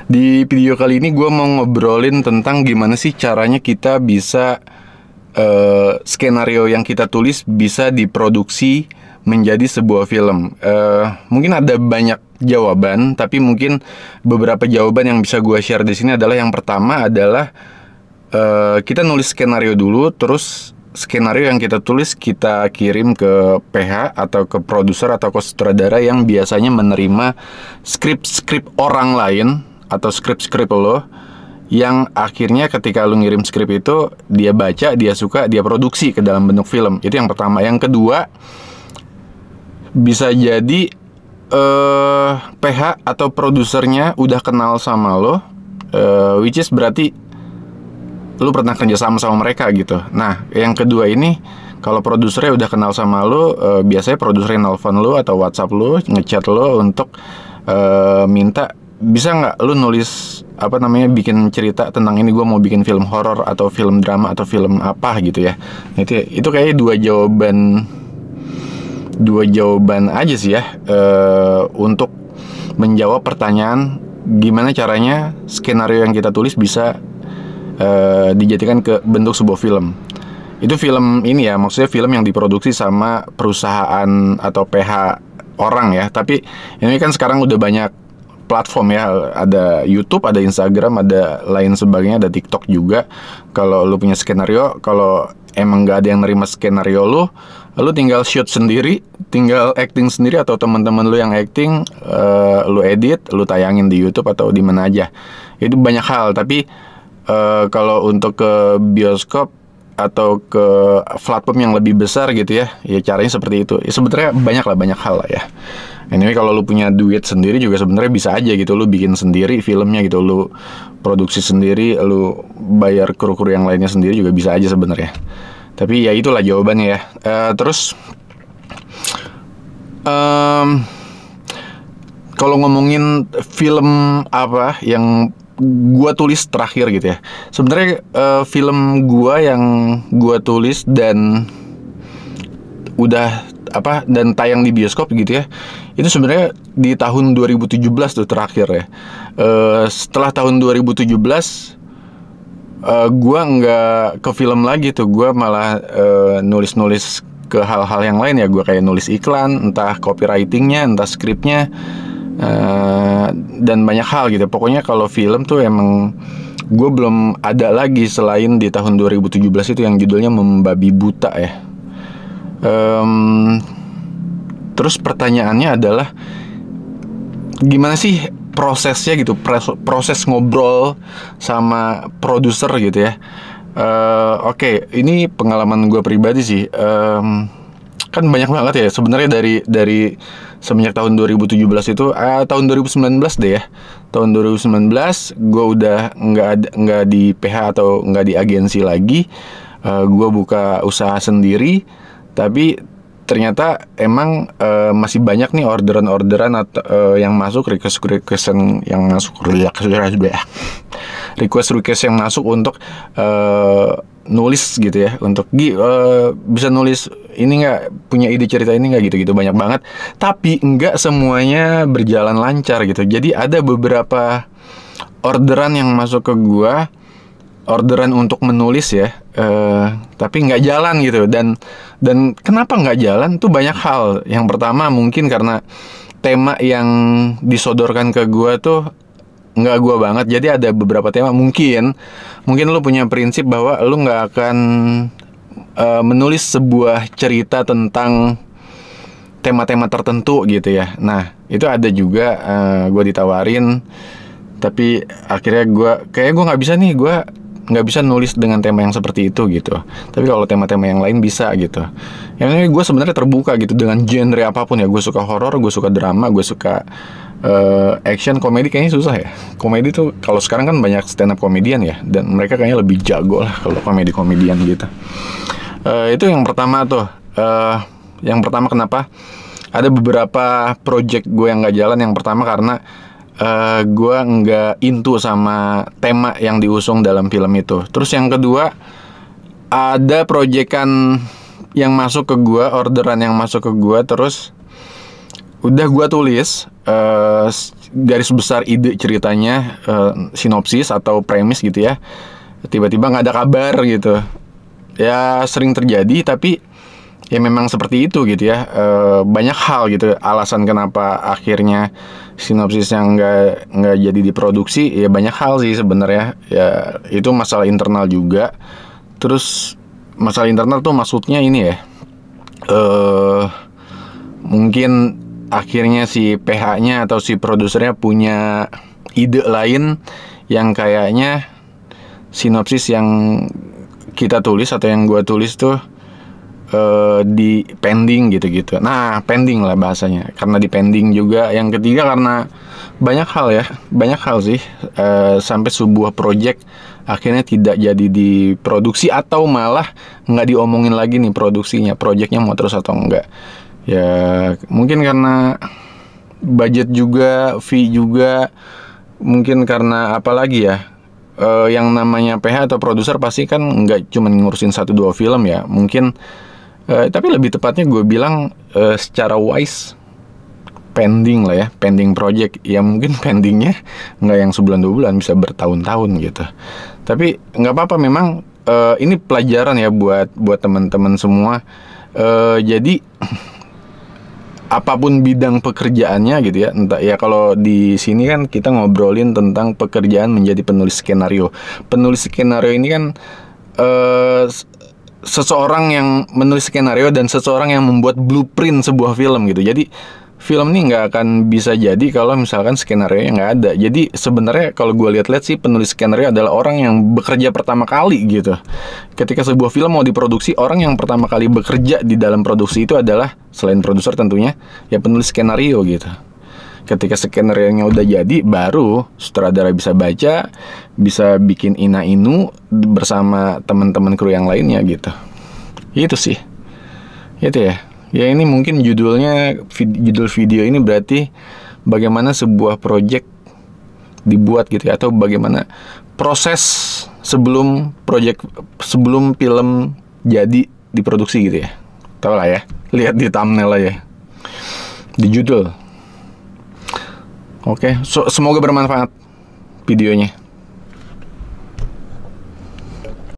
Di video kali ini gue mau ngobrolin tentang gimana sih caranya kita bisa skenario yang kita tulis bisa diproduksi menjadi sebuah film. Mungkin ada banyak jawaban, tapi mungkin beberapa jawaban yang bisa gue share di sini adalah yang pertama adalah kita nulis skenario dulu, terus skenario yang kita tulis kita kirim ke PH atau ke produser atau ke sutradara yang biasanya menerima skrip-skrip orang lain atau skrip-skrip lo, yang akhirnya ketika lu ngirim skrip itu dia baca, dia suka, dia produksi ke dalam bentuk film. Itu yang pertama. Yang kedua, bisa jadi PH atau produsernya udah kenal sama lo, which is berarti lu pernah kerja sama mereka gitu. Nah, yang kedua ini, kalau produsernya udah kenal sama lu, biasanya produsernya nelfon lu atau WhatsApp lu, ngechat lu untuk minta, bisa nggak lu nulis bikin cerita tentang ini, gue mau bikin film horor atau film drama atau film apa gitu ya. Itu kayaknya dua jawaban aja sih ya, untuk menjawab pertanyaan gimana caranya skenario yang kita tulis bisa dijadikan ke bentuk sebuah film. Itu film ini ya, maksudnya film yang diproduksi sama perusahaan atau PH orang ya. Tapi ini kan sekarang udah banyak platform ya, ada YouTube, ada Instagram, ada lain sebagainya, ada TikTok juga. Kalau lu punya skenario, kalau emang nggak ada yang nerima skenario lu tinggal shoot sendiri, tinggal acting sendiri, atau teman-teman lu yang acting, lu edit, lu tayangin di YouTube atau di mana aja. Itu banyak hal. Tapi kalau untuk ke bioskop atau ke platform yang lebih besar gitu ya, ya caranya seperti itu. Ya sebenarnya banyak hal lah ya. Anyway, kalau lu punya duit sendiri juga sebenarnya bisa aja gitu, lu bikin sendiri filmnya gitu, lu produksi sendiri, lu bayar kru-kru yang lainnya sendiri juga bisa aja sebenarnya. Tapi ya itulah jawabannya ya. Terus kalau ngomongin film apa yang gua tulis terakhir gitu ya, sebenarnya film gua yang gua tulis dan udah dan tayang di bioskop gitu ya, itu sebenarnya di tahun 2017 tuh terakhir ya. Setelah tahun 2017 gua nggak ke film lagi tuh, gua malah nulis-nulis ke hal-hal yang lain ya. Gua kayak nulis iklan, entah copywritingnya, entah skripnya, dan banyak hal gitu. Pokoknya kalau film tuh emang gue belum ada lagi selain di tahun 2017 itu yang judulnya Membabi Buta ya. Terus pertanyaannya adalah gimana sih prosesnya gitu, proses ngobrol sama produser gitu ya. Oke, ini pengalaman gue pribadi sih. Kan banyak banget ya sebenarnya dari semenjak tahun 2017 itu, tahun 2019 deh ya. Tahun 2019 gue udah nggak di PH atau nggak di agensi lagi. Gue buka usaha sendiri, tapi ternyata emang masih banyak nih orderan atau yang masuk, request yang masuk, request yang masuk untuk nulis gitu ya, untuk bisa nulis ini nggak, punya ide cerita ini nggak, gitu banyak banget. Tapi nggak semuanya berjalan lancar gitu. Jadi ada beberapa orderan yang masuk ke gua, orderan untuk menulis ya, tapi nggak jalan gitu. Dan kenapa nggak jalan tuh banyak hal. Yang pertama mungkin karena tema yang disodorkan ke gua tuh nggak gua banget. Jadi ada beberapa tema, mungkin lu punya prinsip bahwa lu nggak akan menulis sebuah cerita tentang tema-tema tertentu gitu ya. Nah itu ada juga, gua ditawarin, tapi akhirnya gue nggak bisa nih, gue nggak bisa nulis dengan tema yang seperti itu gitu. Tapi kalau tema-tema yang lain bisa gitu. Yang ini gue sebenarnya terbuka gitu dengan genre apapun ya. Gue suka horor, gue suka drama, gue suka action, komedi kayaknya susah ya. Komedi tuh kalau sekarang kan banyak stand up komedian ya, dan mereka kayaknya lebih jago lah kalau komedian gitu. Itu yang pertama tuh. Yang pertama kenapa ada beberapa project gue yang nggak jalan. Yang pertama karena gue nggak into sama tema yang diusung dalam film itu. Terus yang kedua, ada proyekan yang masuk ke gue, orderan yang masuk ke gue, terus udah gua tulis garis besar ide ceritanya, sinopsis atau premis gitu ya. Tiba-tiba nggak ada kabar gitu. Ya sering terjadi, tapi ya memang seperti itu gitu ya. Banyak hal gitu alasan kenapa akhirnya sinopsisnya nggak jadi diproduksi. Ya banyak hal sih sebenarnya. Ya itu masalah internal juga. Terus masalah internal tuh maksudnya ini ya. Mungkin akhirnya si PH-nya atau si produsernya punya ide lain yang kayaknya sinopsis yang kita tulis atau yang gua tulis tuh di pending gitu-gitu. Nah, pending lah bahasanya. Karena di pending juga. Yang ketiga karena banyak hal sih. Sampai sebuah project akhirnya tidak jadi diproduksi atau malah nggak diomongin lagi nih produksinya, projectnya mau terus atau enggak. Ya mungkin karena budget juga, fee juga, mungkin karena apa lagi ya, yang namanya PH atau produser pasti kan nggak cuma ngurusin 1-2 film ya. Mungkin tapi lebih tepatnya gue bilang secara wise pending lah ya, pending project. Ya mungkin pendingnya nggak yang sebulan 2 bulan, bisa bertahun-tahun gitu. Tapi nggak apa-apa, memang ini pelajaran ya buat teman-teman semua. Jadi apapun bidang pekerjaannya gitu ya, entah ya, kalau di sini kan kita ngobrolin tentang pekerjaan menjadi penulis skenario. Penulis skenario ini kan seseorang yang menulis skenario dan seseorang yang membuat blueprint sebuah film gitu. Jadi film ini nggak akan bisa jadi kalau misalkan skenario nya nggak ada. Jadi sebenarnya kalau gue lihat-lihat sih, penulis skenario adalah orang yang bekerja pertama kali gitu. Ketika sebuah film mau diproduksi, orang yang pertama kali bekerja di dalam produksi itu adalah, selain produser tentunya, ya penulis skenario gitu. Ketika skenario-nya udah jadi, baru sutradara bisa baca, bisa bikin ina-inu bersama teman-teman kru yang lainnya gitu. Itu sih. Itu ya. Ya ini mungkin judulnya, judul video ini berarti bagaimana sebuah project dibuat gitu ya, atau bagaimana proses sebelum sebelum film jadi diproduksi gitu ya. Tahu lah ya, lihat di thumbnail aja, di judul. Oke, semoga bermanfaat videonya.